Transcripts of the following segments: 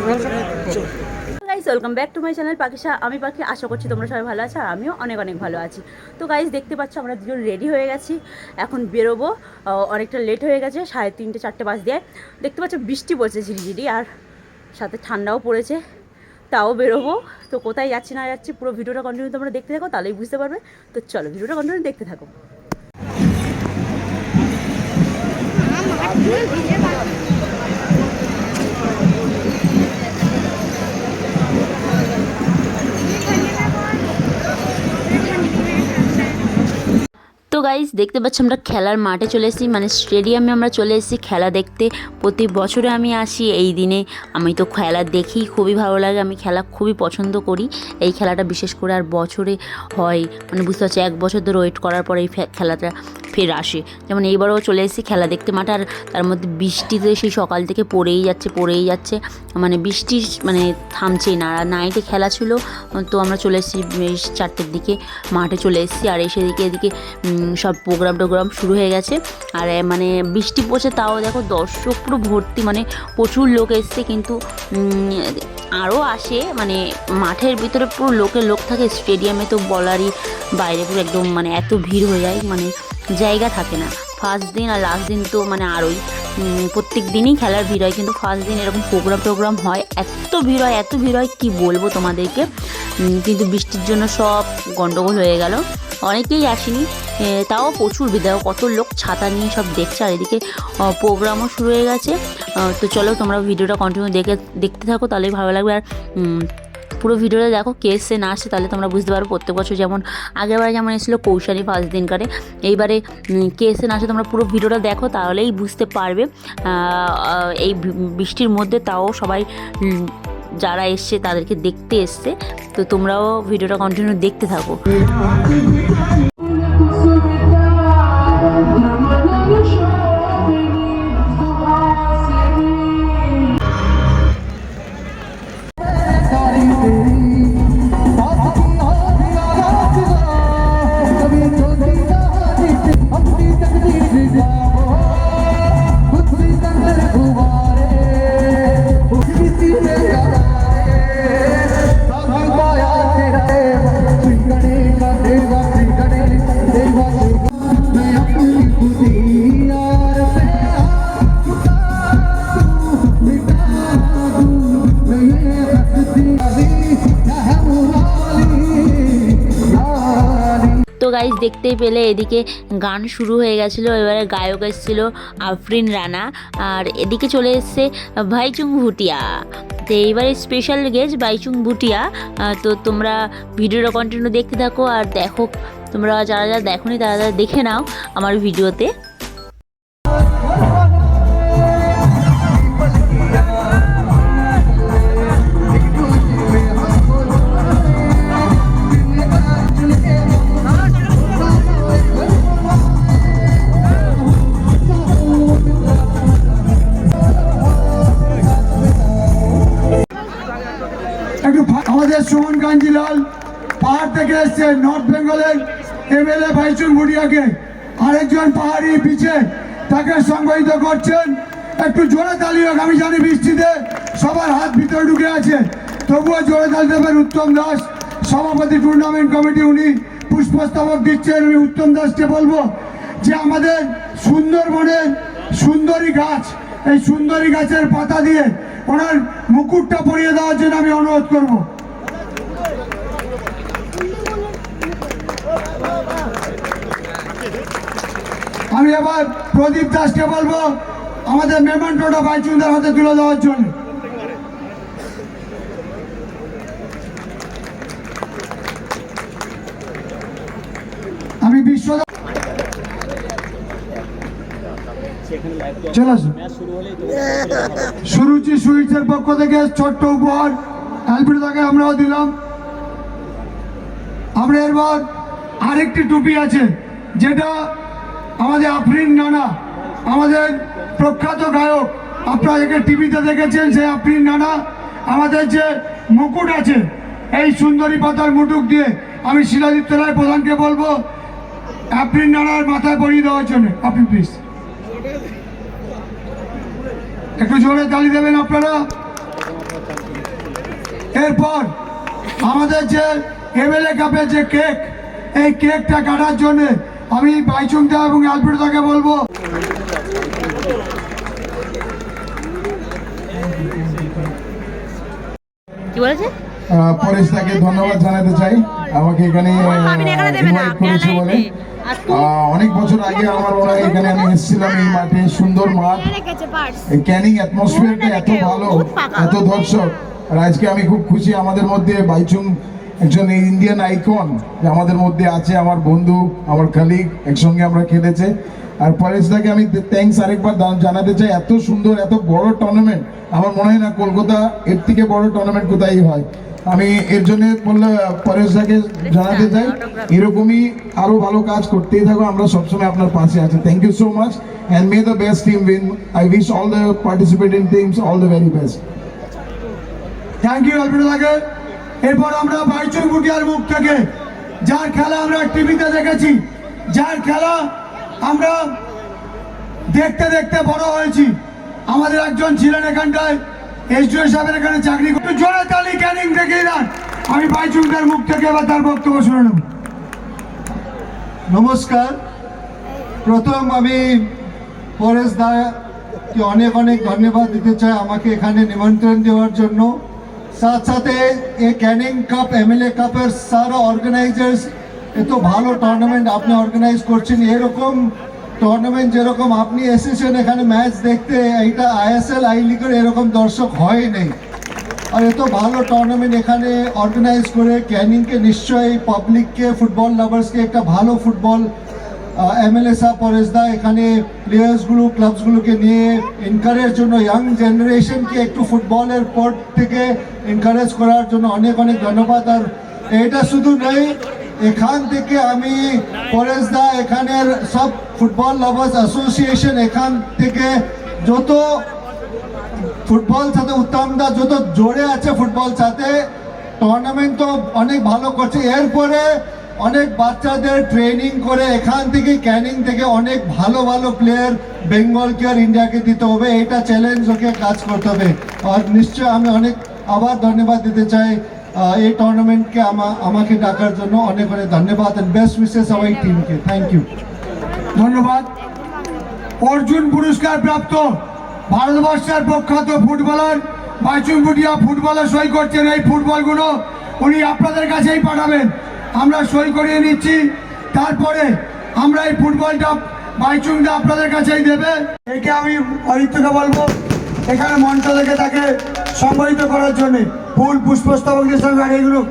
Guys welcome back to my channel Pakhisha. আমি পাখি, আশা করছি তোমরা সবাই ভালো আছো আর আমিও অনেক অনেক ভালো আছি। তো গাইস দেখতে পাচ্ছ আমরা দুজন রেডি হয়ে গেছি, এখন বেরোবো। অনেকটা লেট হয়ে গেছে, 3:30 4টে বাজ দিয়ে। দেখতে পাচ্ছ বৃষ্টি পড়ছে ঝিরিঝিরি, আর সাথে ঠান্ডাও পড়েছে, তাও বেরোবো। তো কোথায় যাচ্ছি না যাচ্ছি পুরো ভিডিওটা কন্টিনিউ তোমরা দেখতে থাকো, তাহলেই বুঝতে পারবে। তো চলো ভিডিওটা কন্টিনিউ দেখতে থাকো। তো গাইস দেখতে পাচ্ছি আমরা খেলার মাঠে চলে এসেছি, মানে স্টেডিয়ামে আমরা চলে এসেছি খেলা দেখতে। প্রতি বছরে আমি আসি এই দিনে। আমি তো খেলা দেখি, খুবই ভালো লাগে, আমি খেলা খুবই পছন্দ করি। এই খেলাটা বিশেষ করে আর বছরে হয়, মানে বুঝতে পারছি 1 বছর ধরে ওয়েট করার পরে এই খেলাটা ফের আসে। যেমন এইবারও চলে এসেছি খেলা দেখতে মাঠে, আর তার মধ্যে বৃষ্টিতে সেই সকাল থেকে পড়েই যাচ্ছে, মানে বৃষ্টি মানে থামছেই না। আর নাইটে খেলা ছিল, তো আমরা চলে এসেছি 4টের দিকে মাঠে চলে এসেছি। আর এদিকে সব প্রোগ্রাম শুরু হয়ে গেছে। আর মানে বৃষ্টি পড়ছে, তাও দেখো দর্শক পুরো ভর্তি, মানে প্রচুর লোক এসছে। কিন্তু আরও আসে, মানে মাঠের ভিতরে পুরো লোক থাকে, স্টেডিয়ামে তো বলারই বাইরে পুরো একদম মানে এত ভিড় হয়ে যায়, মানে জায়গা থাকে না। ফার্স্ট দিন আর লাস্ট দিন তো মানে আরোই, প্রত্যেক দিনই খেলার ভিড় হয়, কিন্তু ফার্স্ট দিন এরকম প্রোগ্রাম হয়, এত ভিড় হয় কী বলবো তোমাদেরকে। কিন্তু বৃষ্টির জন্য সব গন্ডগোল হয়ে গেল, অনেকেই আসেনি, তাও প্রচুর ভিড়। দেখো কত লোক ছাতা নিয়ে সব দেখছে, আর এদিকে প্রোগ্রামও শুরু হয়ে গেছে। তো চলো তোমরা ভিডিওটা কন্টিনিউ দেখতে থাকো, তাহলেই ভালো লাগবে। আর পুরো ভিডিওটা দেখো, কে এসছে না আসছে তাহলে তোমরা বুঝতে পারো। প্রত্যেক বছর যেমন আগেরবারে যেমন এসেছিলো কৌশানী ফার্স্ট দিনকারে, এইবারে কে এসছে না আসছে তোমরা পুরো ভিডিওটা দেখো, তাহলেই বুঝতে পারবে। এই বৃষ্টির মধ্যে তাও সবাই যারা এসছে তাদেরকে দেখতে এসছে। তো তোমরাও ভিডিওটা কন্টিনিউ দেখতে থাকো। তো গাইজ দেখতেই পেলে এদিকে গান শুরু হয়ে গেছিলো, এবারে গায়ক এসেছিলো আফরিন রানা, আর এদিকে চলে এসছে ভাইচুং ভুটিয়া। তো এইবারে স্পেশাল গেস্ট ভাইচুং ভুটিয়া। তো তোমরা ভিডিওটা কন্টিনিউ দেখতে থাকো, আর দেখো তোমরা যারা দেখোনি তারা দেখে নাও আমার ভিডিওতে। আমাদের সুমন কাঞ্জিলাল পাহাড় থেকে এসছে, নর্থ বেঙ্গলের এমএলএ ভাইচুং ভুটিয়াকে আরেকজন পাহাড়ি পিছে তাকে সংগঠিত করছেন। একটু জোরে তালি হোক। আমি জানি বৃষ্টিতে সবার হাত ভিতরে ঢুকে আছে, তবুও জোরে তালি দেবেন। উত্তম দাস সভাপতি টুর্নামেন্ট কমিটি, উনি পুষ্পস্তবক দিচ্ছেন। আমি উত্তম দাসকে বলবো যে আমাদের সুন্দরবনের সুন্দরী গাছ, এই সুন্দরী গাছের পাতা দিয়ে ওনার মুকুটটা পরিয়ে দেওয়ার জন্য আমি অনুরোধ করব। আমি এবার প্রদীপ দাসকে বলবো আমাদের মেমেন্টোটা ভাইচুংদার হাতে তুলে দেওয়ার জন্য। আমি বিশ্ব সুরুচি সুইটসের পক্ষ থেকে ছোট্ট উপহার অ্যালবিটাকে আমরাও দিলাম। আমরা এরপর আরেকটি টুপি আছে, যেটা আমাদের আফরিন নানা, আমাদের প্রখ্যাত গায়ক, আপনারা একে টিভিতে দেখেছেন, সেই আফরিন নানা আমাদের যে মুকুট আছে এই সুন্দরী পাতার মুকুট দিয়ে আমি শিলাদিত্য রায় প্রধানকে বলবো আফরিন নানার মাথায় পরিয়ে দেওয়ার জন্য। আপনি প্লিজ একটু জোরে তালি দেবেন আপনারা। এরপর আমাদের যে এমএলএ কাপের যে কেক, এই কেকটা কাটার জন্য আমি বাইচুংদা এবং অ্যালফ্রেডোকে বলবো। কি বলেছে? পরেশদাকে ধন্যবাদ জানাতে চাই আমাকে এখানে ইনভাইট করেছে বলে। অনেক বছর আগে আমার মনে হয় এখানে আমি এসেছিলাম, এই মাঠে সুন্দর মাঠ, এই ক্যানিং অ্যাটমসফিয়ারটা এত ভালো, এত দর্শক। আর আজকে আমি খুব খুশি আমাদের মধ্যে বাইচুং একজন ইন্ডিয়ান আইকন আমাদের মধ্যে আছে, আমার বন্ধু, আমার কলিগ, একসঙ্গে আমরা খেলেছে। আর পরেশদাকে আমি থ্যাঙ্কস আরেকবার জানাতে চাই, এত সুন্দর এত বড় টুর্নামেন্ট, আমার মনে হয় না কলকাতা এর থেকে বড় টুর্নামেন্ট কোথায় হয়। আমি এর জন্য বললে পরেশদাকে জানাতে চাই এরকমই আরো ভালো কাজ করতেই থাকো, আমরা সবসময় আপনার পাশে আছি। Thank you so much and may the best team win. I wish all the participating teams all the very best. Thank you অ্যালফ্রেডোকে। এরপর আমরা বাইচুং ভুটিয়ার মুখ থেকে, যার খেলা আমরা টিভিতে দেখেছি, যার খেলা আমরা দেখতে দেখতে বড় হয়েছি, আমাদের একজন ছিলেন এখানটায় এসডিও সাহেবের এখানে চাকরি করতে। জোরে তালি ক্যানিং থেকে না, আমি বাইচুংদার মুখ থেকে এবার তার বক্তব্য শুনে নেব। নমস্কার। প্রথম আমি পরেশ দাকে অনেক অনেক ধন্যবাদ দিতে চাই আমাকে এখানে নিমন্ত্রণ দেওয়ার জন্য। সাথে সাথে এই ক্যানিং কাপ এমএলএ কাপের সারা অর্গানাইজার্স, এত ভালো টুর্নামেন্ট আপনি অর্গানাইজ করছেন। এরকম টুর্নামেন্ট যেরকম আপনি এসেছেন এখানে ম্যাচ দেখতে, এইটা আইএসএল আই লিগের এরকম দর্শক হয় নেই। আর এত ভালো টুর্নামেন্ট এখানে অর্গানাইজ করে ক্যানিংকে নিশ্চয়ই পাবলিককে, ফুটবল লাভার্সকে একটা ভালো ফুটবল এমএলএ সাহেব পরেশদা এখানে প্লেয়ার্সগুলো, ক্লাবসগুলোকে নিয়ে এনকারেজ জন্য, ইয়াং জেনারেশনকে একটু ফুটবলের পর থেকে এনকারেজ করার জন্য অনেক অনেক ধন্যবাদ। আর এটা শুধু নেই, এখান থেকে আমি পরেশদা, এখানের সব ফুটবল লাভার্স অ্যাসোসিয়েশন, এখান থেকে যত ফুটবল সাথে উত্তমদা যত জোরে আছে ফুটবল সাথে, টুর্নামেন্ট তো অনেক ভালো করছে। এরপরে অনেক বাচ্চাদের ট্রেনিং করে এখান থেকে ক্যানিং থেকে অনেক ভালো ভালো প্লেয়ার বেঙ্গলকে আর ইন্ডিয়াকে দিতে হবে। এটা চ্যালেঞ্জ ওকে কাজ করতে হবে। আর নিশ্চয় আমি অনেক আবার ধন্যবাদ দিতে চাই এই টুর্নামেন্টকে আমাকে ডাকার জন্য। অনেক অনেক ধন্যবাদ এন্ড বেস্ট উইশেস আমার টিমকে। Thank you. ধন্যবাদ। অর্জুন পুরস্কার প্রাপ্ত ভারতবর্ষের প্রখ্যাত ফুটবলার বাইচুং ভুটিয়া ফুটবলে সই করছেন। এই ফুটবলগুলো উনি আপনাদের কাছেই পাঠাবেন, আমরা সই করিয়ে নিচ্ছি। তারপরে আমরা এই ফুটবলটা বাইচুংদা আপনাদের কাছেই দেবে। একে আমি অরিত্রকে বলবো এখানে মঞ্চ থেকে তাকে সংগঠিত করার জন্য ফুল পুষ্পস্তবকের সঙ্গে এগুলো।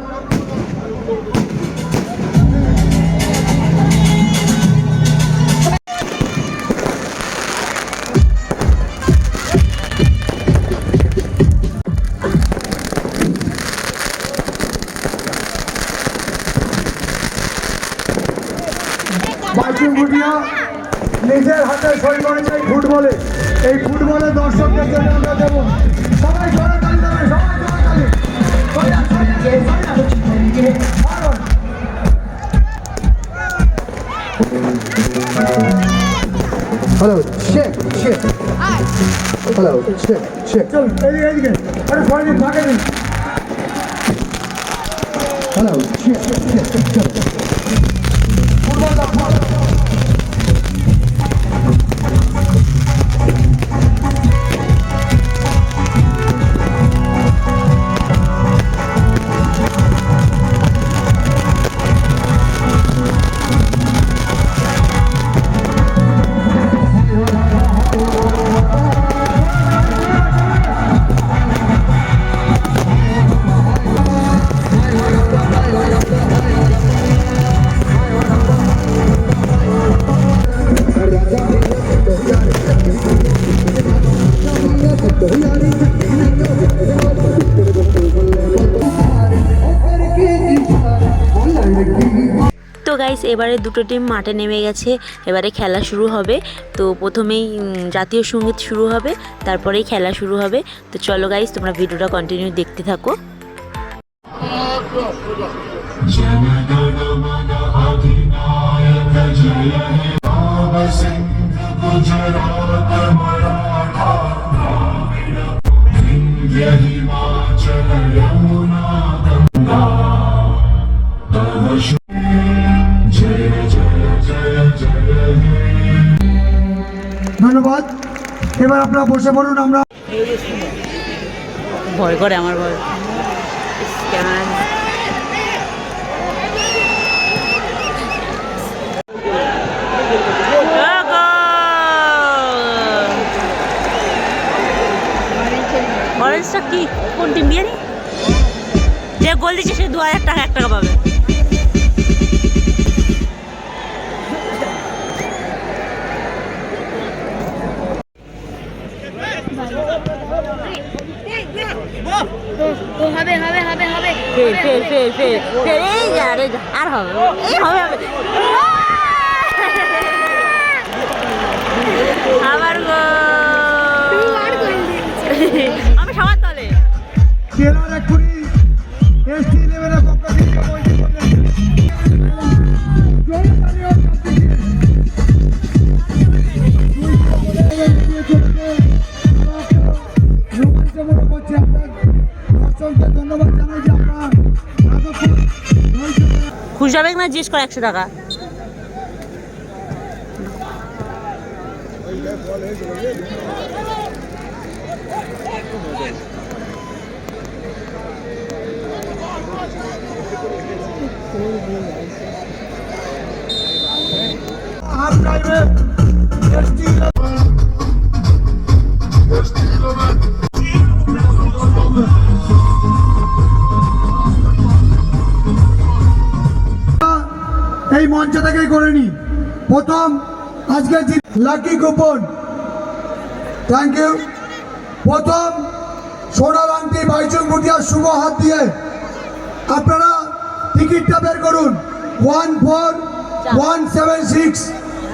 বাইচুং ভুটিয়া নিজের হাতে সই করেছে এই ফুটবলে। এই ফুটবলে দর্শকদের জন্য আমরা দেবো। সবাই জোরে তালি দেবে, সবাই জোরে তালি। Hello check check, hello check check, চল এদিকে এদিকে, আরে সবাই ফাঁকে দিন। Hello check check check. তো গাইস এবারে দুটো টিম মাঠে নেমে গেছে, এবারে খেলা শুরু হবে। তো প্রথমেই জাতীয় সঙ্গীত শুরু হবে, তারপরেই খেলা শুরু হবে। তো চলো গাইস তোমরা ভিডিওটা কন্টিনিউ দেখতে থাকো। हिमाचल यमुना ধন্যবাদ। এবার আপনারা বসে পড়ুন। আমরা ভয় করে আমার ভয় অরেঞ্জটা কি কোন টিম বিরিয়ানি যে গোল দিচ্ছে সে 2000 টাকা 1 টাকা পাবে ফের এই যা রে যা, আর হবে এই হবে আবার গো আমি সবার তলে জেলার এক্ষুনি এসটি লেভেলের পক্ষ থেকে বলছি ধন্যবাদ জানাই যে আপনারা খুশ হবে না জিজ্ঞেস করে 100 টাকা আর প্রাইভেট এসটি এই মঞ্চ থেকেই করে নি প্রথম আজকে লাকি কুপন থ্যাংক ইউ প্রথম সোনার আংটি বাইচুং ভুটিয়া শুভ হাত দিয়ে আপনারা টিকিটটা বের করুন 14176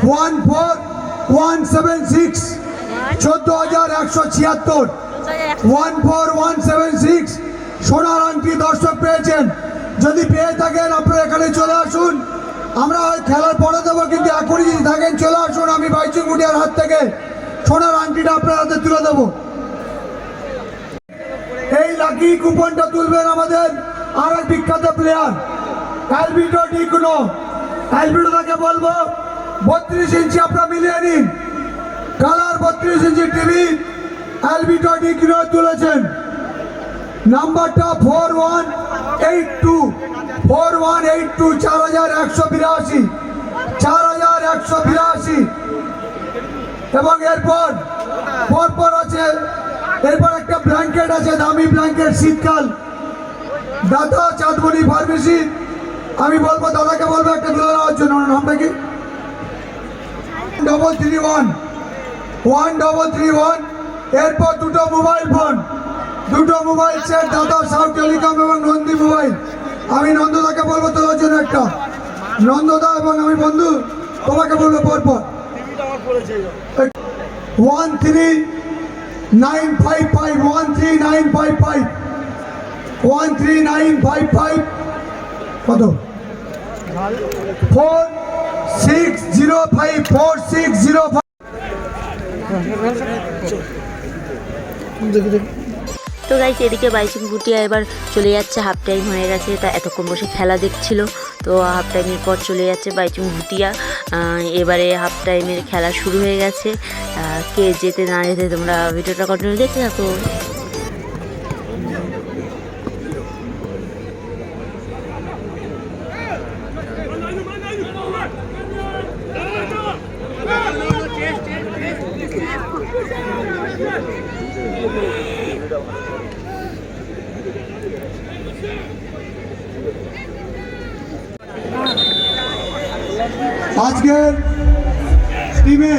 14176 14,176 14176 সোনার আংটি দর্শক পেয়েছেন যদি পেয়ে থাকেন আপনারা এখানে চলে আসুন আমরা খেলার পরে দেবো কিন্তু এখনই যদি থাকেন চলে আসুন আমি বাইচুং ভুটিয়ার হাত থেকে সোনার আংটিটা আপনার হাতে তুলে দেবো এই লাকি কুপনটা তুলবেন আমাদের আর এক বিখ্যাত প্লেয়ার অ্যালবিটো ডিকুনো অ্যালবিটোটাকে বলবো 32 ইঞ্চি আপনারা মিলিয়ে নিন কালার 32 ইঞ্চি টিভি অ্যালবিটো ডিকুনো তুলেছেন নাম্বারটা 4182 4182 4182 এবং এরপর পরপর আছে এরপর একটা ব্ল্যাঙ্কেট আছে দামি ব্ল্যাঙ্কেট শীতকাল দাদা চাঁদমণি ফার্মেসি আমি বলবো দাদাকে বলবো একটা তুলে নেওয়ার জন্য নামটা কি 1331 এরপর দুটো মোবাইল ফোন দুটো মোবাইল সেট দাদা সাউথ টেলিকম এবং নন্দী মোবাইল আমি নন্দদাকে বলবো তোলার জন্য একটা নন্দদা এবং আমি বন্ধু তোমাকে বলবো পরপর 13955 কত 4605 তো গাইস এদিকে বাইচুং ভুটিয়া এবার চলে যাচ্ছে হাফ টাইম হয়ে গেছে তা এতক্ষণ বসে খেলা দেখছিল তো হাফ টাইমের পর চলে যাচ্ছে বাইচুং ভুটিয়া এবারে হাফ টাইমের খেলা শুরু হয়ে গেছে কে যেতে না যেতে তোমরা ভিডিওটা কন্টিনিউ দেখতে থাকো আজকের টিমে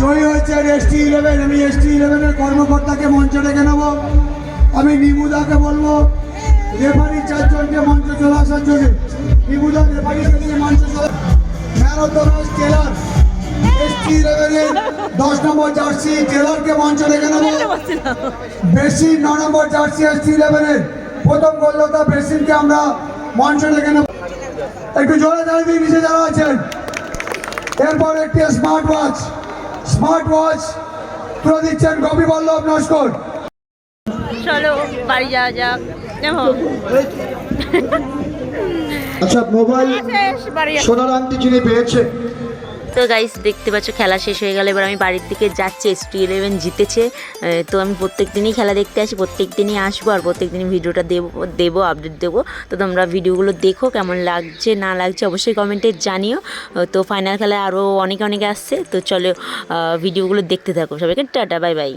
জয়ী হয়েছে ST11 আমি ST11 কর্মকর্তাকে মঞ্চে ডেকে নেব আমি নিমুদাকে বলবো রেফারি 4 জনকে মঞ্চে চলে আসার জন্য নিমুদা রেফারি থেকে মঞ্চে চলে man of the match Taylor ST11 10 নম্বর জার্সি টেলারকে মঞ্চে ডেকে নেব বেশি 9 নম্বর জার্সি ST11 প্রথম গোলদাতা বেসিনকে আমরা মঞ্চে ডেকে নেব একটু জোরে দাঁড়িয়ে দিয়ে নিচে যারা আছেন এরপর একটি স্মার্ট ওয়াচ তুলে দিচ্ছেন গোপী বল্লভ নস্কর চলো বাড়ি যাওয়া যাক আচ্ছা মোবাইল সোনার আংটি যিনি পেয়েছে তো গাইস দেখতে পাচ্ছ খেলা শেষ হয়ে গেল, এবার আমি বাড়ির দিকে যাচ্ছি। ST11 জিতেছে। তো আমি প্রত্যেক দিনই খেলা দেখতে আসি, প্রত্যেক দিনই আসবো আর প্রত্যেক দিনই ভিডিওটা দেবো আপডেট দেবো। তো তোমরা ভিডিওগুলো দেখো, কেমন লাগছে না লাগছে অবশ্যই কমেন্টে জানিও। তো ফাইনাল খেলায় আরও অনেকে আসছে। তো চলো ভিডিওগুলো দেখতে থাকো। সবাইকে টাটা, বাই বাই।